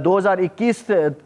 2021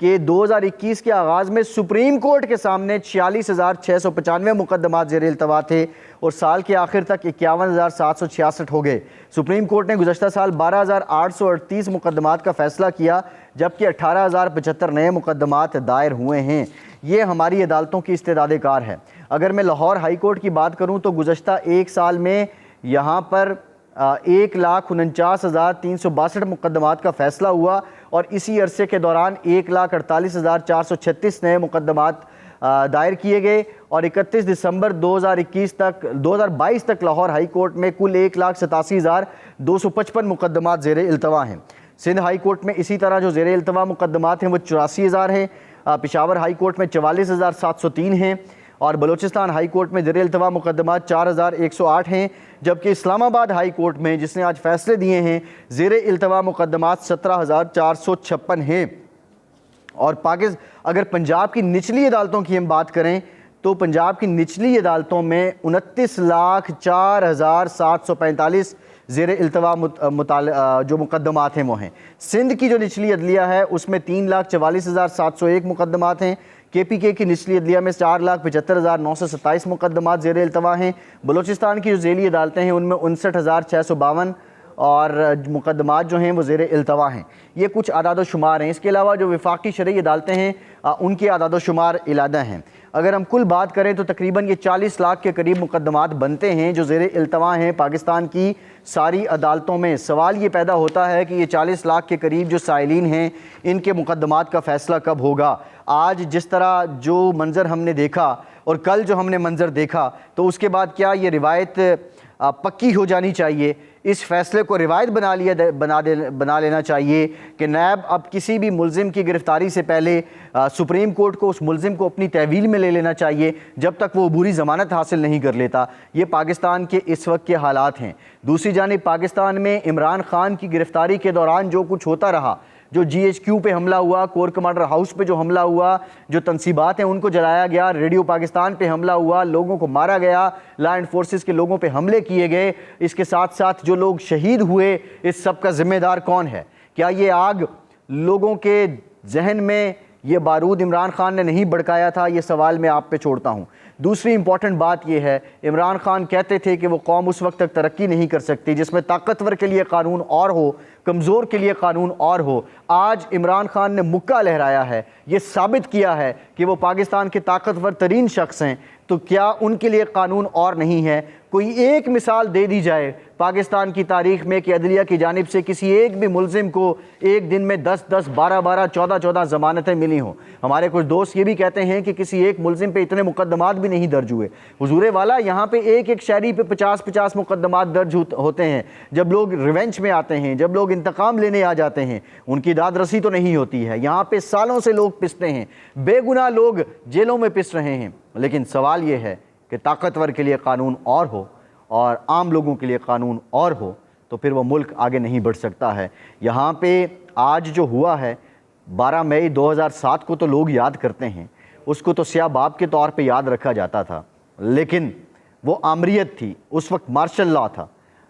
کہ 2021 کے آغاز میں سپریم کورٹ کے سامنے 46,695 مقدمات زیر التوا تھے اور سال کے آخر تک 51,766 ہو گئے۔ سپریم کورٹ نے گزشتہ سال 12,838 مقدمات کا فیصلہ کیا، جبکہ 18,075 نئے مقدمات دائر ہوئے ہیں۔ یہ ہماری عدالتوں کی استعداد کار ہے۔ اگر میں لاہور ہائی کورٹ کی بات کروں تو گزشتہ ایک سال میں یہاں پر 1,49,362 مقدمات کا فیصلہ ہوا اور اسی عرصے کے دوران 1,48,436 نئے مقدمات دائر کیے گئے اور 31 دسمبر 2022 تک لاہور ہائی کورٹ میں کل 1,87,255 مقدمات زیر التوا ہیں۔ سندھ ہائی کورٹ میں اسی طرح جو زیر التوا مقدمات ہیں وہ 84,000 ہیں، پشاور ہائی کورٹ میں 44,703 ہیں اور بلوچستان ہائی کورٹ میں زیر التوا مقدمات 4,108 ہیں، جبکہ اسلام آباد ہائی کورٹ میں جس نے آج فیصلے دیے ہیں زیر التوا مقدمات 17,456 ہیں۔ اور اگر پنجاب کی نچلی عدالتوں کی ہم بات کریں تو پنجاب کی نچلی عدالتوں میں 29,04,745 زیر التوا جو مقدمات ہیں وہ ہیں۔ سندھ کی جو نچلی عدلیہ ہے اس میں 3,44,701 مقدمات ہیں۔ کے پی کے کی نچلی عدلیہ میں 4,75,927 مقدمات زیر التوا ہیں۔ بلوچستان کی جو ذیلی عدالتیں ہیں ان میں 59,652 اور مقدمات جو ہیں وہ زیر التوا ہیں۔ یہ کچھ اعداد و شمار ہیں۔ اس کے علاوہ جو وفاقی شرعی عدالتیں ہیں ان کے اعداد و شمار علیحدہ ہیں۔ اگر ہم کل بات کریں تو تقریباً یہ 40 لاکھ کے قریب مقدمات بنتے ہیں جو زیر التوا ہیں پاکستان کی ساری عدالتوں میں۔ سوال یہ پیدا ہوتا ہے کہ یہ 40 لاکھ کے قریب جو سائلین ہیں ان کے مقدمات کا فیصلہ کب ہوگا؟ آج جس طرح جو منظر ہم نے دیکھا اور کل جو ہم نے منظر دیکھا تو اس کے بعد کیا یہ روایت پکی ہو جانی چاہیے؟ اس فیصلے کو روایت بنا لینا چاہیے کہ نیب اب کسی بھی ملزم کی گرفتاری سے پہلے سپریم کورٹ کو اس ملزم کو اپنی تحویل میں لے لینا چاہیے جب تک وہ عبوری ضمانت حاصل نہیں کر لیتا۔ یہ پاکستان کے اس وقت کے حالات ہیں۔ دوسری جانب پاکستان میں عمران خان کی گرفتاری کے دوران جو کچھ ہوتا رہا، جو جی ایچ کیو پہ حملہ ہوا، کور کمانڈر ہاؤس پہ جو حملہ ہوا، جو تنصیبات ہیں ان کو جلایا گیا، ریڈیو پاکستان پہ حملہ ہوا، لوگوں کو مارا گیا، لا اینڈ فورسز کے لوگوں پہ حملے کیے گئے، اس کے ساتھ ساتھ جو لوگ شہید ہوئے، اس سب کا ذمہ دار کون ہے؟ کیا یہ آگ لوگوں کے ذہن میں یہ بارود عمران خان نے نہیں بھڑکایا تھا؟ یہ سوال میں آپ پہ چھوڑتا ہوں۔ دوسری امپورٹنٹ بات یہ ہے، عمران خان کہتے تھے کہ وہ قوم اس وقت تک ترقی نہیں کر سکتی جس میں طاقتور کے لیے قانون اور ہو، کمزور کے لیے قانون اور ہو۔ آج عمران خان نے مکہ لہرایا ہے، یہ ثابت کیا ہے کہ وہ پاکستان کے طاقتور ترین شخص ہیں، تو کیا ان کے لیے قانون اور نہیں ہے؟ کوئی ایک مثال دے دی جائے پاکستان کی تاریخ میں کہ عدلیہ کی جانب سے کسی ایک بھی ملزم کو ایک دن میں 10-10 12-12 14-14 ضمانتیں ملی ہوں۔ ہمارے کچھ دوست یہ بھی کہتے ہیں کہ کسی ایک ملزم پہ اتنے مقدمات بھی نہیں درج ہوئے۔ حضور والا یہاں پہ ایک شہری پہ 50-50 مقدمات درج ہوتے ہیں۔ جب لوگ ریونج میں آتے ہیں، جب لوگ انتقام لینے آ جاتے ہیں، ان کی داد رسی تو نہیں ہوتی ہے۔ یہاں پہ سالوں سے لوگ پستے ہیں، بے گناہ لوگ جیلوں میں پس رہے ہیں، لیکن سوال یہ ہے کہ طاقتور کے لیے قانون اور ہو اور عام لوگوں کے لیے قانون اور ہو تو پھر وہ ملک آگے نہیں بڑھ سکتا ہے۔ یہاں پہ آج جو ہوا ہے 12 مئی 2007 کو تو لوگ یاد کرتے ہیں، اس کو تو سیاہ باب کے طور پہ یاد رکھا جاتا تھا، لیکن وہ آمریت تھی، اس وقت مارشل لا تھا،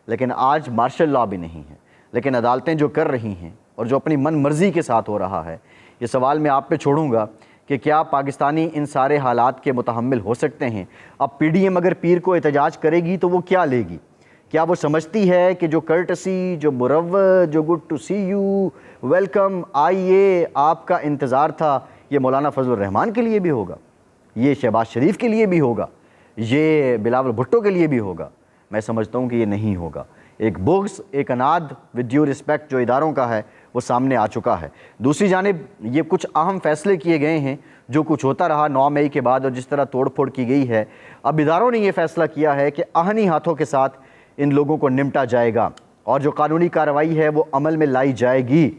لیکن آج مارشل لا بھی نہیں ہے۔ لیکن عدالتیں جو کر رہی ہیں اور جو اپنی من مرضی کے ساتھ ہو رہا ہے، یہ سوال میں آپ پہ چھوڑوں گا کہ کیا پاکستانی ان سارے حالات کے متحمل ہو سکتے ہیں؟ اب پی ڈی ایم اگر پیر کو احتجاج کرے گی تو وہ کیا لے گی؟ کیا وہ سمجھتی ہے کہ جو کرٹسی، جو مروت، جو good to see you, welcome, آئیے، آپ کا انتظار تھا، یہ مولانا فضل الرحمان کے لیے بھی ہوگا، یہ شہباز شریف کے لیے بھی ہوگا، یہ بلاول بھٹو کے لیے بھی ہوگا؟ میں سمجھتا ہوں کہ یہ نہیں ہوگا۔ ایک بغض، ایک اناد ود ڈیو رسپیکٹ جو اداروں کا ہے وہ سامنے آ چکا ہے۔ دوسری جانب یہ کچھ اہم فیصلے کیے گئے ہیں، جو کچھ ہوتا رہا 9 مئی کے بعد اور جس طرح توڑ پھوڑ کی گئی ہے، اب اداروں نے یہ فیصلہ کیا ہے کہ آہنی ہاتھوں کے ساتھ ان لوگوں کو نمٹا جائے گا اور جو قانونی کارروائی ہے وہ عمل میں لائی جائے گی۔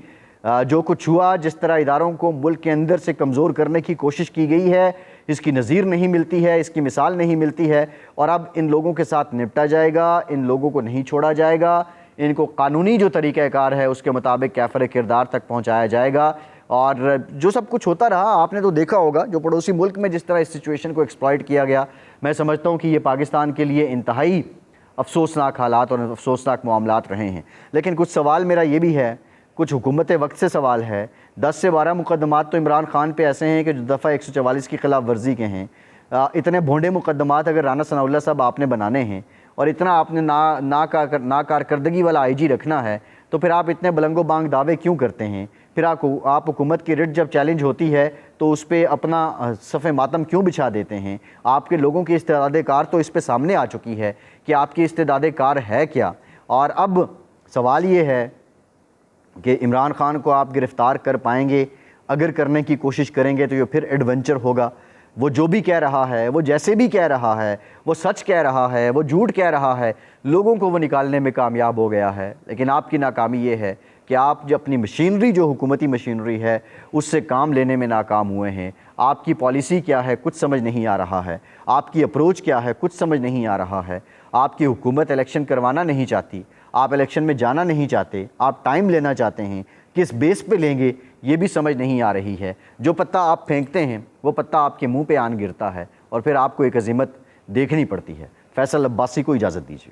جو کچھ ہوا، جس طرح اداروں کو ملک کے اندر سے کمزور کرنے کی کوشش کی گئی ہے، اس کی نظیر نہیں ملتی ہے، اس کی مثال نہیں ملتی ہے، اور اب ان لوگوں کے ساتھ نپٹا جائے گا، ان لوگوں کو نہیں چھوڑا جائے گا، ان کو قانونی جو طریقہ کار ہے اس کے مطابق کیفر کردار تک پہنچایا جائے گا۔ اور جو سب کچھ ہوتا رہا آپ نے تو دیکھا ہوگا، جو پڑوسی ملک میں جس طرح اس سچویشن کو ایکسپلائٹ کیا گیا، میں سمجھتا ہوں کہ یہ پاکستان کے لیے انتہائی افسوسناک حالات اور افسوسناک معاملات رہے ہیں۔ لیکن کچھ سوال میرا یہ بھی ہے، کچھ حکومت وقت سے سوال ہے. 10 سے 12 مقدمات تو عمران خان پہ ایسے ہیں کہ جو دفعہ 144 کی خلاف ورزی کے ہیں. اتنے بھونڈے مقدمات اگر رانا ثناء اللہ صاحب آپ نے بنانے ہیں اور اتنا آپ نے ناکارکردگی والا آئی جی رکھنا ہے, تو پھر آپ اتنے بلنگ و بانگ دعوے کیوں کرتے ہیں؟ پھر آپ حکومت کی رٹ جب چیلنج ہوتی ہے تو اس پہ اپنا صف ماتم کیوں بچھا دیتے ہیں؟ آپ کے لوگوں کی استعداد کار تو اس پہ سامنے آ چکی ہے کہ آپ کی استعداد کار ہے کیا. اور اب سوال یہ ہے کہ عمران خان کو آپ گرفتار کر پائیں گے؟ اگر کرنے کی کوشش کریں گے تو یہ پھر ایڈونچر ہوگا. وہ جو بھی کہہ رہا ہے, وہ جیسے بھی کہہ رہا ہے, وہ سچ کہہ رہا ہے, وہ جھوٹ کہہ رہا ہے, لوگوں کو وہ نکالنے میں کامیاب ہو گیا ہے. لیکن آپ کی ناکامی یہ ہے کہ آپ جو اپنی مشینری, جو حکومتی مشینری ہے, اس سے کام لینے میں ناکام ہوئے ہیں. آپ کی پالیسی کیا ہے کچھ سمجھ نہیں آ رہا ہے, آپ کی اپروچ کیا ہے کچھ سمجھ نہیں آ رہا ہے. آپ کی حکومت الیکشن کروانا نہیں چاہتی, آپ الیکشن میں جانا نہیں چاہتے, آپ ٹائم لینا چاہتے ہیں. کس بیس پہ لیں گے یہ بھی سمجھ نہیں آ رہی ہے. جو پتہ آپ پھینکتے ہیں وہ پتہ آپ کے منہ پہ آن گرتا ہے اور پھر آپ کو ایک عزیمت دیکھنی پڑتی ہے. فیصل عباسی کو اجازت دیجیے.